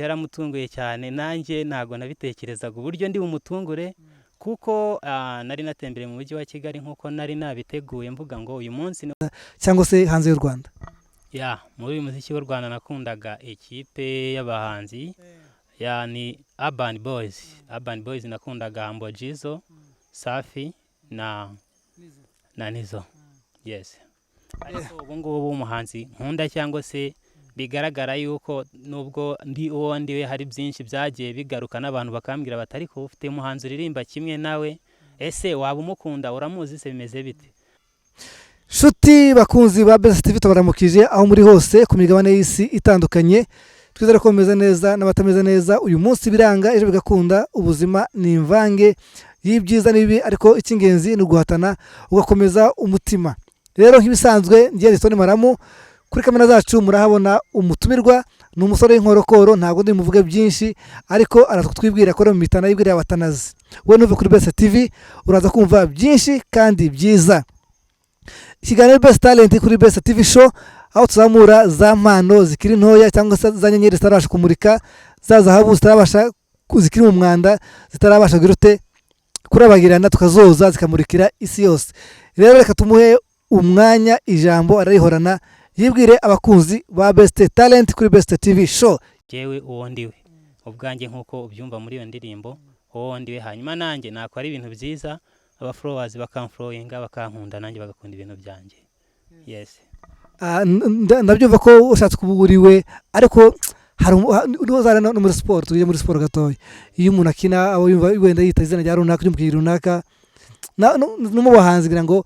yaramutunguye cyane, nanjye ntago nabitekerezaga uburyo ndi bumutungure, kuko nari natembere mu mujyi wa Kigali nkuko nari nabiteguye mvuga ngo uyu munsi cyangwa se hanze y'u Rwanda. muri uyu muziki w'u Rwanda nakundaga ikipe y'abahanzi ni Urban Boys nakundaga Humble Jizzo, Safi na Nizzo. Yes. Ariko ubu ngubu umuhanzi nkunda cyangwa se bigaragara yuko nubwo ndi uwo ndiwe hari byinshi byagiye bigaruka n'abantu bakambwira batari ko ufite umuhanzi uririmba kimwe nawe, ese waba umukunda uramuzi se bimeze bite? Shuti bakunzi ba Best TV tabaramukije aho muri hose ku migabane y'isi itandukanye, twizere ko meze neza n'abatameze neza. Uyu munsi biranga ejo bigakunda, ubuzima ni imvange y'ibyiza n'ibibi, ariko icy'ingenzi ni uguhatana ugakomeza umutima. Rero nk'ibisanzwe ngiye Riston Maramu, kuri kamera zacu murahabona umutumirwa, ni umusore w'inkorokoro, ntabwo ndi muvuge byinshi, ariko aratwibwira ko mu mitana y'ibwira abatanazi. We nuve kuri Best TV uraza kumva byinshi kandi byiza. Ikiganiro Best Talent kuri Best TV show, aho tuzamura za mpano zikiri ntoya cyangwa se za nyenyeri zitarabasha kumurika, za zahabu zitarabasha zikiri mu mwanda, zitarabasha girute kurabagirana, tukazoza zikamurikira isi yose. Rero reka tumuhe umwanya, ijambo ararihorana, yibwire abakunzi ba Best Talent kuri Best TV show. Jewe uwo ndiwe ubwanjye nkuko ubyumva muri iyo ndirimbo, uwo ndiwe, hanyuma nanjye nakora ibintu byiza, aba followers bakamflowinga, bakankunda, nanjye bagakunda ibintu byanjye. Yes. Ndabyumva ko ushatse kuburiwe, ariko hari uzara no muri sport, tujye muri sport gatoya. Iyo umuntu akina abo yumva wenda yita izina rya runaka ry'umukiri runaka, no mu bahanzi ngira ngo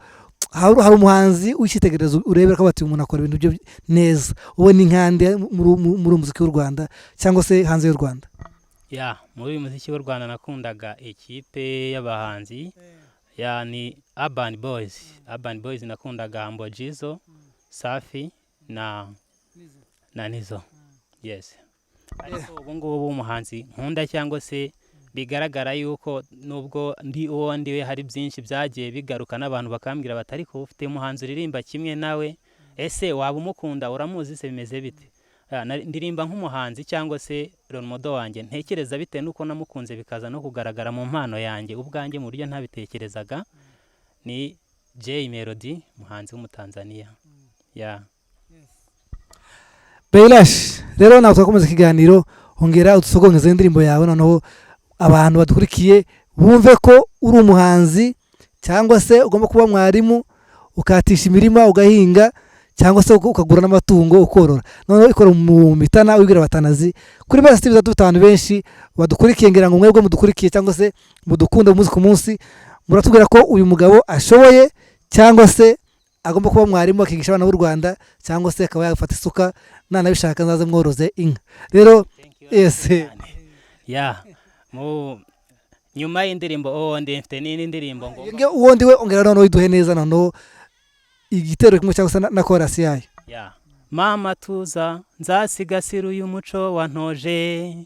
hari umuhanzi w'ikitegererezo urebera ko bati umuntu akora ibintu byo neza, uwo ni nkande muri muziki w'u Rwanda cyangwa se hanze y'u Rwanda. Muri uyu muziki w'u Rwanda nakundaga ikipe y'abahanzi ni Urban Boys nakundaga Humble Jizzo, Safi na Nizzo. Yes. Ariko ubu ngubu umuhanzi nkunda cyangwa se bigaragara yuko nubwo ndi uwo ndiwe hari byinshi byagiye bigaruka n'abantu bakambwira batari ko ufite umuhanzi uririmba kimwe nawe, ese waba umukunda uramuzi se bimeze bite? Ndirimba nk'umuhanzi cyangwa se role model wanjye, ntekereza bite nuko namukunze bikaza no kugaragara mu mpano yanjye ubwanjye mu buryo ntabitekerezaga, ni Jay Melody, umuhanzi w'umutanzania. Beylash, rero nawe twakomeza ikiganiro, hongera udusogongeze indirimbo yawe, noneho abantu badukurikiye bumve ko uri umuhanzi cyangwa se ugomba kuba mwarimu, ukatisha imirima ugahinga, cyangwa se ukagura n'amatungo ukorora. Noneho ikora mu mitana wibwira abatanazi. Kuri Best TV dufite abantu benshi badukurikiye, ngira ngo mwebwe mudukurikiye cyangwa se mudukunda umunsi ku munsi, muratubwira ko uyu mugabo ashoboye cyangwa se agomba kuba mwarimu akigisha abana b'u Rwanda, cyangwa se akaba yafata isuka nanabishaka nzaze mworoze inka. Rero yes. Nyuma y'indirimbo uwo ndi mfite n'indi ndirimbo ngo uwo ndiwe, ongera noneho iduhe neza noneho igitero kimwe cyangwa se na chorus yayo. Mama tuza nzasigasira uyu muco wantoje,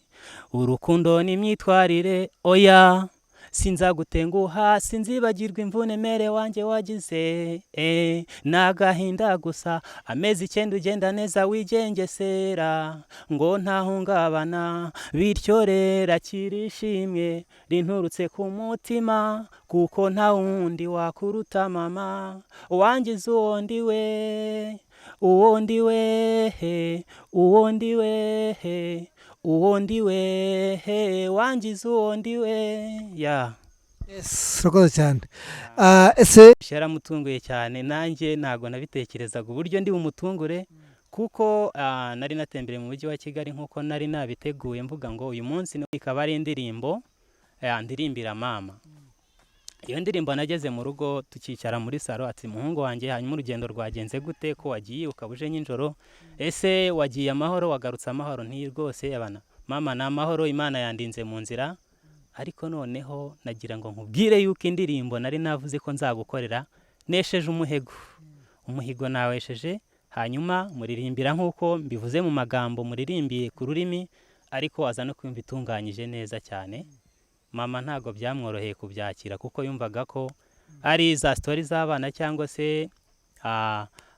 urukundo n'imyitwarire, oya sinzagutenguha, sinzibagirwa imvune mere wanjye wagize, nagahinda gusa, amezi 9 ugenda neza wigengesera, ngo ntahungabana, bityo rero kirishimye rinturutse ku mutima, kuko nta wundi wakuruta mama, wangize uwo ndiwe, uwo ndiwe, uwo ndiwe, uwo ndiwe, wangize uwo ndiwe. Yes, rakoze cyane. Ese yaramutunguye cyane, nanjye ntago nabitekerezaga uburyo ndi bumutungure, kuko nari natembere mu mujyi wa Kigali nkuko nari nabiteguye mvuga ngo uyu munsi ikaba ari indirimbo ndirimbira mama. Iyo ndirimbo nageze mu rugo tukicara muri salo, ati muhungu wanjye, hanyuma urugendo rwagenze gute ko wagiye ukabuje nyinjoro, ese wagiye amahoro, wagarutse amahoro? Nti rwose abana mama na amahoro, Imana yandinze mu nzira, ariko noneho nagira ngo nkubwire yuko indirimbo nari navuze ko nzagukorera nesheje umuhigo nawesheje, hanyuma muririmbira nkuko mbivuze mu magambo, muririmbiye ku rurimi, ariko aza no kumva itunganyije neza cyane. Mama ntago byamworoheye kubyakira, kuko yumvaga ko ari za story z'abana cyangwa se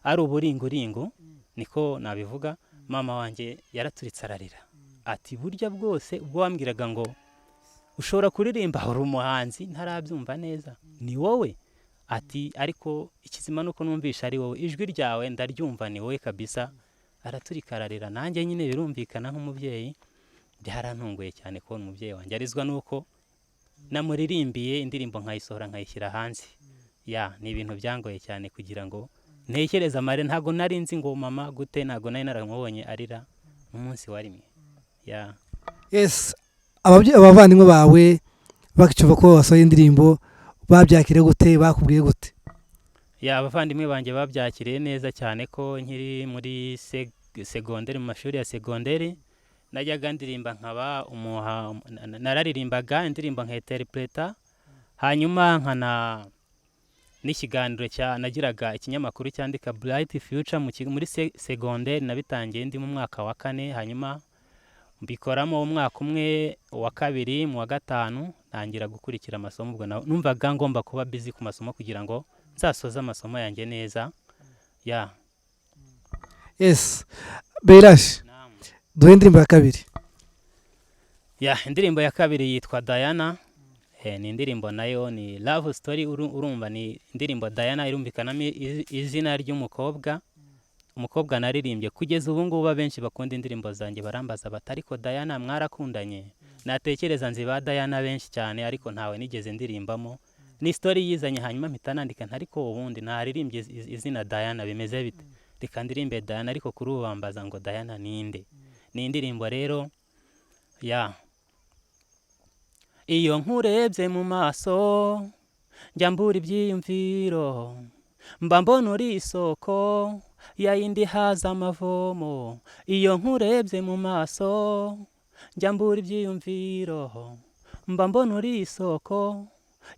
ari uburinguringu, niko nabivuga. Mama wanjye yaraturitse ararira, ati burya bwose ubwo wambwiraga ngo ushobora kuririmba uri umuhanzi ntarabyumva neza ni wowe, ati ariko ikizima nuko numvisha ari wowe, ijwi ryawe ndaryumva ni wowe kabisa. Araturika ararira, nanjye nyine birumvikana nk'umubyeyi byarantunguye cyane kubona umubyeyi wanjye arizwa nuko namuririmbiye indirimbo nkayisohora nkayishyira hanze. Ni ibintu byangoye cyane kugira ngo ntekereze amarira, ntabwo nari nzi ngo mama gute, ntabwo nari naramubonye arira umunsi wa rimwe. Yes, abavandimwe bawe bakicuva ko wasohoye indirimbo babyakiriye gute, bakubwiye gute? Abavandimwe banjye babyakiriye neza cyane ko nkiri muri segonderi, mu mashuri ya segonderi najyaga ndirimba nkaba nararirimbaga indirimbo nk'interpreta, hanyuma nkana n'ikiganiro nagiraga ikinyamakuru cyandika Bright Future muri segonderi, nabitangiye ndi mu mwaka wa 4, hanyuma mbikoramo umwaka umwe, wa 2, mu wa 5 ntangira gukurikira amasomo. Ubwo numvaga ngomba kuba busy ku masomo kugira ngo nzasoza amasomo yanjye neza. Yes, Beirash, duhe indirimbo ya kabiri. Indirimbo ya kabiri yitwa Diana. Ni indirimbo nayo ni love story. Urumva ni indirimbo Diana irumvikanamo izina ry'umukobwa, umukobwa naririmbye. Kugeza ubu ngubu abenshi bakunda indirimbo zanjye barambaza bati ariko Diana mwarakundanye? Natekereza nzi ba Diana benshi cyane ariko ntawe nigeze ndirimbamo. Ni story yizanye, hanyuma mpita nandika ariko ubundi naririmbye izina Diana bimeze bite, reka ndirimbe Diana, ariko kuri ubu bambaza ngo Diana ninde. Ni indirimbo rero iyo nkurebye mu maso njya mbura ibyiyumviro, mba mbona uri isoko ya yindi haza amavomo. Iyo nkurebye mu maso njya mbura ibyiyumviro, mba mbona uri isoko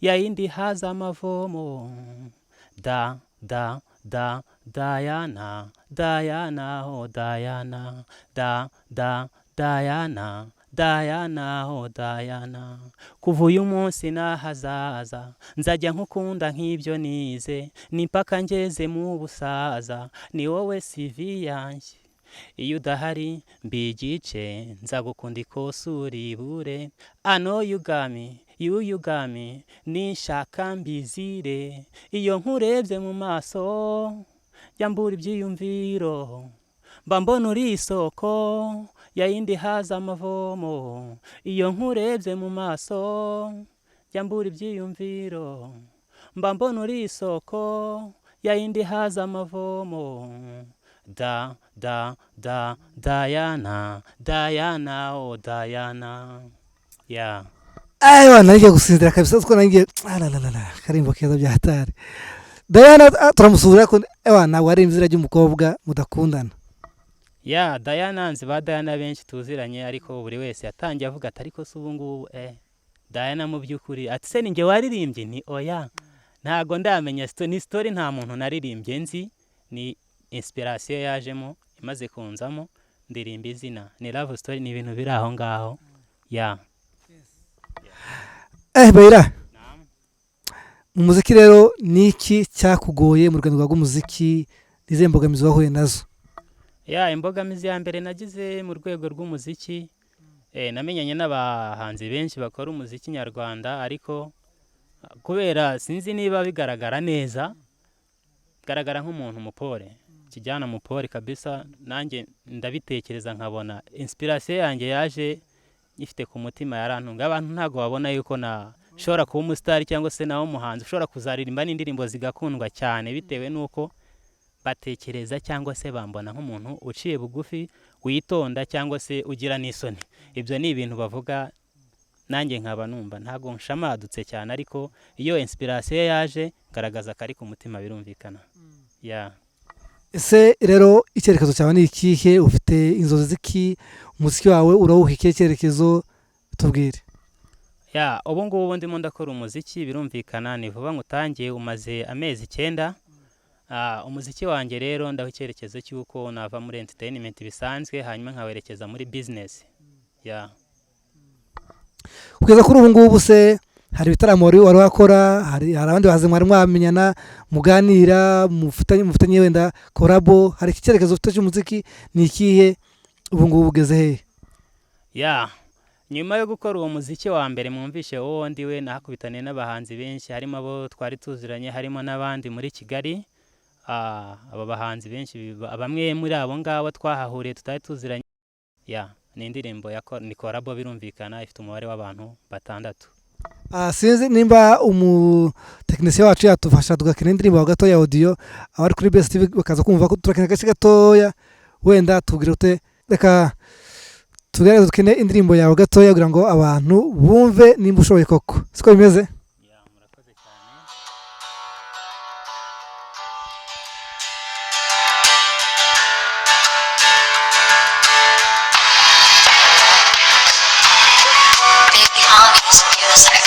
ya yindi haza amavomo. Diana, Diana, oh Diana, Diana, oh Diana. Kuva uyu munsi n'ahazaza nzajya nkukunda nk'ibyo nize, n'impaka ngeze mu busaza, ni wowe CV yanjye. Iyo udahari mbigice nzagukunda ikosa uribure. I know you got me, you got me, nishaka mbizire. Iyo nkurebye mu maso njya mbura ibyiyumviro, mba mbona uri isoko ya yindi haza amavomo. Iyo nkurebye mu maso njya mbura ibyiyumviro, mba mbona uri isoko ya yindi haza amavomo. Diana, Diana, oh Diana. Nagiye gusinzira kabisa, kuko nagiye karimbo keza bya hatari. Diana turamusura ko ntabwo ari imvira ry'umukobwa mudakundana. Diana nzi ba Diana benshi tuziranye, ariko buri wese yatangiye avuga ati ariko se ubu ngubu Diana mu by'ukuri ati se ninjye waririmbye? Ni oya, ntago ndamenya ni story, nta muntu naririmbye nzi, ni inspiration yajemo imaze kunzamo ndirimba izina, ni love story, ni ibintu biri aho ngaho. Beira, mu muziki rero ni iki cyakugoye mu rugendo rw'umuziki? Izihe mbogamizi wahuye nazo? Imbogamizi ya mbere nagize mu rwego rw'umuziki, namenyanye n'abahanzi benshi bakora umuziki nyarwanda, ariko kubera sinzi niba bigaragara neza, garagara nk'umuntu mupore, kijyana mupore kabisa. Nanjye ndabitekereza nkabona inspiration yanjye yaje ifite ku mutima yarantunga. Abantu ntago babona yuko nashobora kuba umustar cyangwa se nawo umuhanzi ushobora kuzaririmba n'indirimbo zigakundwa cyane, bitewe nuko batekereza cyangwa se bambona nk'umuntu uciye bugufi, witonda cyangwa se ugira n'isoni. Ibyo ni ibintu bavuga, nanjye nkaba numva ntago nshamadutse cyane, ariko iyo inspiration yaje garagaza kari ku mutima birumvikana. Ese rero icyerekezo cyawe ni ikihe? Ufite inzozi ziki? Umuziki wawe urawuha ikihe cyerekezo? Tubwire. Ubu ngubu ndimo ndakora umuziki, birumvikana ni vuba ngutangiye, umaze amezi 9. Umuziki wanjye rero ndaho icyerekezo cy'uko nava muri entertainment bisanzwe, hanyuma nkawerekeza muri business. Kugeza kuri ubu ngubu se hari ibitaramo wari wakora? Hari abandi bahanzi mwari mwamenyana muganira, mufitanye wenda collabo? Hari icyerekezo ufite cy'umuziki ni ikihe? Ubu ngubu ugeze hehe? ya nyuma yo gukora uwo muziki wa mbere mwumvishe wowe ndiwe, nahakubitaniye n'abahanzi benshi, harimo abo twari tuziranye, harimo n'abandi muri Kigali. Aba bahanzi benshi bamwe muri abo ngabo twahahuriye tutari tuziranye. Ni indirimbo ni korabo, birumvikana ifite umubare w'abantu 6. Sinzi nimba umutekinisiye wacu yatufasha tugakina indirimbo wa gatoya audio abari kuri Best TV bakaza kumva ko turakina gace gatoya, wenda tubwire ute, reka tugerageze dukine indirimbo yawe gatoya kugira ngo abantu bumve nimba ushoboye koko, siko bimeze. Murakoze cyane. Baby Honey's music.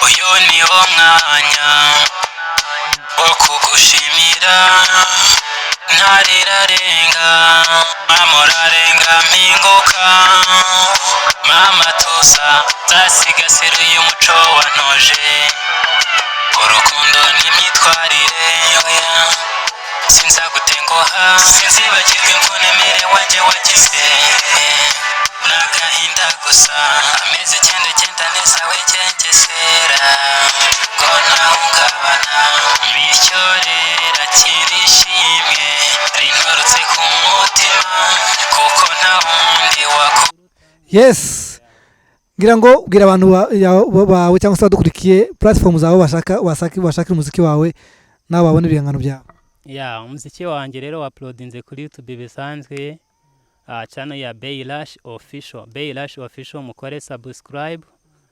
Uyu ni wo mwanya wo kugushimira, ntarirarenga mamurarenga mpinguka, mama tuza zasigasira uyu muco wantoje, urukundo n'imyitwarire oya sinzagutenguha, sinzibagirwa imvune wanjye wagize n'agahinda gusa, amezi 9 neza wegengesera ngo ntahungabana, bityo rero akirishimye rinturutse ku mutima kuko nta wundi Yes, ngira ngo ubwira abantu bawe cyangwa se badukurikiye platform zawe bashaka umuziki wawe nawe babone ibihangano byawe. Umuziki wanjye rero uploadinze kuri YouTube bisanzwe, channel ya Baylash Official. Baylash Official, mukore subscribe,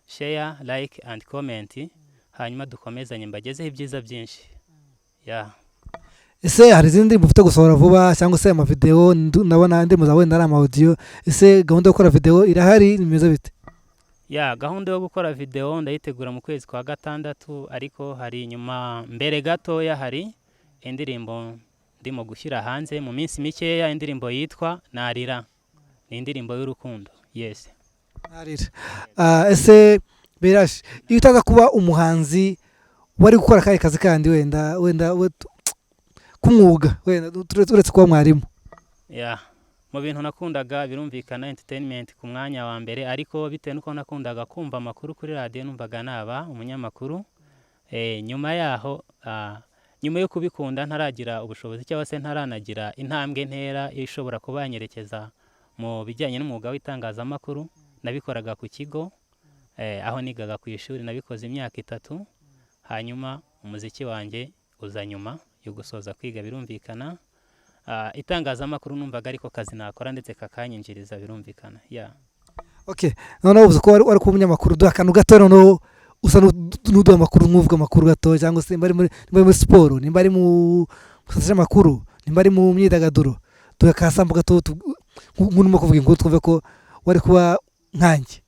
share, like and comment, hanyuma dukomezanye mbagezeho ibyiza byinshi. Ese hari izindi ndirimbo ufite gusohora vuba cyangwa se amavideo? Ndabona indirimbo zawe ndari audio. Ese gahunda yo gukora video irahari, nimeze bite? Gahunda yo gukora video ndayitegura mu kwezi kwa 6, ariko hari nyuma mbere gatoya hari indirimbo ndimo gushyira hanze mu minsi mikeya, indirimbo yitwa Narira. Ni indirimbo y'urukundo. Yes. Narira. Ese Baylash, iyo utaza kuba umuhanzi wari gukora akahe kazi kandi wenda kumwuga, wenda uretse kuba mwarimu? Mu bintu nakundaga birumvikana entertainment ku mwanya wa mbere, ariko bitewe nuko nakundaga kumva amakuru kuri radio numvaga naba umunyamakuru. Nyuma yaho nyuma yo kubikunda ntaragira ubushobozi cyangwa se ntaranagira intambwe ntera ishobora kubanyerekeza mu bijyanye n'umwuga w'itangazamakuru, nabikoraga ku kigo aho nigaga ku ishuri, nabikoze imyaka 3, hanyuma umuziki wanjye uza nyuma yo gusoza kwiga, birumvikana. Itangazamakuru numvaga ariko kazi nakora ndetse kakanyinjiriza, birumvikana. Okay, noneho uvuze ko wari ku munyamakuru, duha akantu gato noneho usa n'uduha amakuru, mwuvuga amakuru gato, cyangwa se nimba ari muri siporo, nimba ari mu gusasha amakuru, nimba ari mu myidagaduro, duha akasambu gato nk'urimo kuvuga inkuru twumve ko wari kuba nkanjye.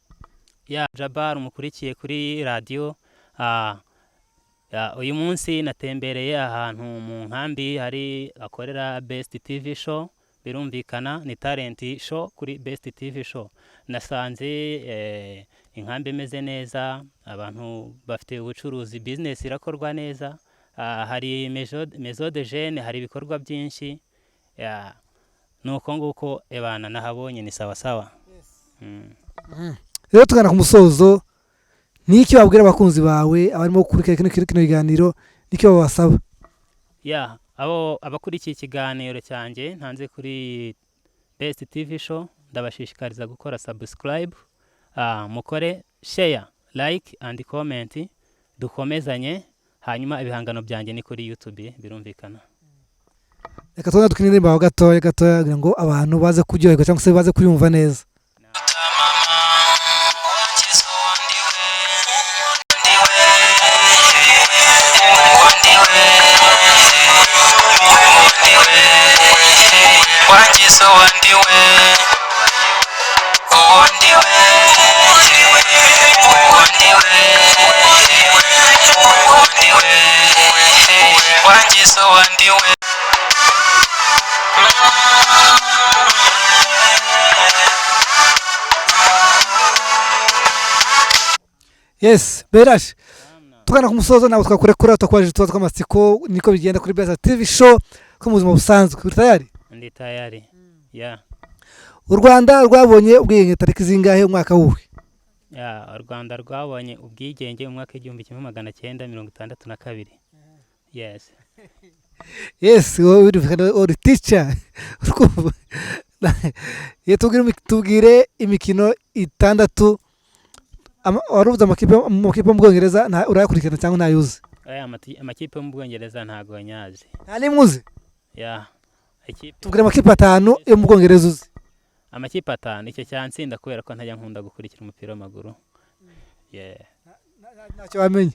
Jabbar umukurikiye kuri radio, uyu munsi natembereye ahantu mu nkambi hari akorera Best TV show, birumvikana ni talent show kuri Best TV show. Nasanze inkambi imeze neza, abantu bafite ubucuruzi, business irakorwa neza, hari maison de jeunes, hari ibikorwa byinshi. Nuko nguko ebana nahabonye ni sawa sawa. Rero tugana ku musozo, niki wabwira abakunzi bawe abarimo gukurikira kino kiganiro, niki babasaba? Abo abakurikiye ikiganiro cyanjye ntanze kuri Best TV show, ndabashishikariza gukora subscribe, mukore share, like and comment, dukomezanye, hanyuma ibihangano byanjye ni kuri YouTube, birumvikana. Reka tubone dukine indirimbo gatoya kugira ngo abantu baze kuryoherwa cyangwa se baze kuyumva neza. Yes, Baylash, tugana ku musozo ntabwo twakurekura tukwaje tuba tw'amatsiko niko bigenda kuri Best TV show ko mu buzima busanzwe uri tayari ndi tayari ya u Rwanda rwabonye ubwigenge tariki zingahe umwaka wuhe ya u Rwanda rwabonye ubwigenge mu mwaka w'igihumbi kimwe magana cyenda mirongo itandatu na kabiri yes wowe uri teacher tubwire imikino itandatu warubuze amakipe mu Bwongereza urayakurikirana cyangwa ntayuzi amakipe yo mu Bwongereza ntago nyazi nta nimwe uzi ya tubwire amakipe 5 yo mu Bwongereza uzi amakipe 5 icyo cyansinda kubera ko ntajya nkunda gukurikira umupira w'amaguru ntacyo wamenye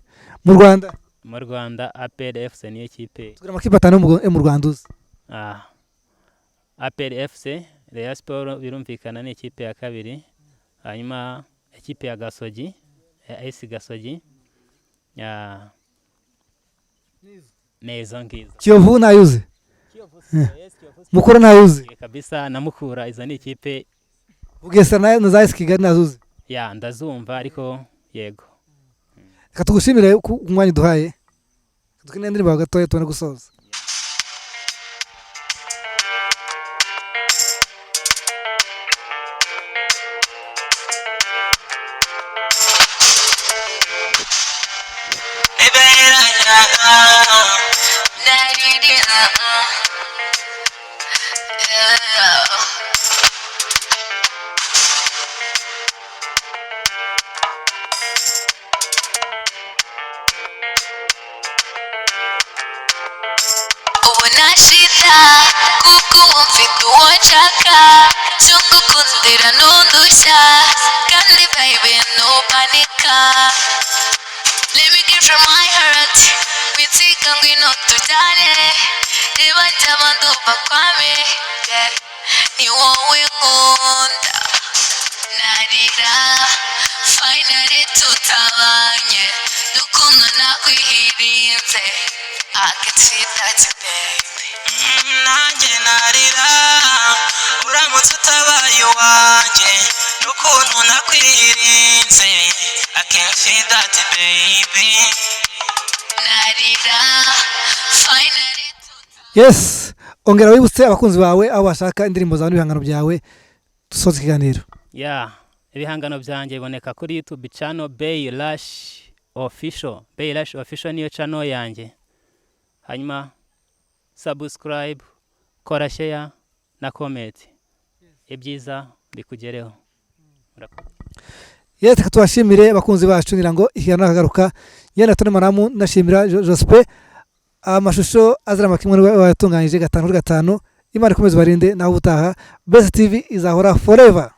mu Rwanda APR FC niyo kipe tubwire amakipe 5 yo mu Rwanda uzi APR FC Rayon Sport birumvikana ni ikipe ya kabiri hanyuma ikipe ya Gasogi AS Gasogi ya nezo ngizo Kiyovu ntayuzi Mukura ntayuzi kabisa na Mukura izo ni ikipe Bugesera na za AS Kigali nazuzi ya ndazumva ariko yego reka tugushimire ku mwanya duhaye tukine ndirimbo gatoya tubone gusoza ubona shida kuko mfite uwo nshaka cyungukundira n'undushya kandi baby no panika. Let me give you my heart witika ngwino tujyane niba cy'abantu bakwame ni wowe nkunda narira finally tutabanye dukundo nakwihirinze I can see that baby nanjye narira uramutse utabaye uwanjye n'ukuntu nakwirinze I can feel that baby narira finally yes ongera wibutse abakunzi bawe aho bashaka indirimbo zawe n'ibihangano byawe dusoza ikiganiro ya ibihangano byanjye biboneka kuri YouTube channel Baylash Official Baylash Official niyo channel yanjye hanyuma subscribe kora share na comment ibyiza bikugereho reka tubashimire abakunzi bacu ngira ngo ikiganiro nakagaruka yenda tone maramu nashimira Jospe amashusho azira makimwe wayatunganyije 5/5 Imana ikomeze barinde naho utaha Best TV izahora forever.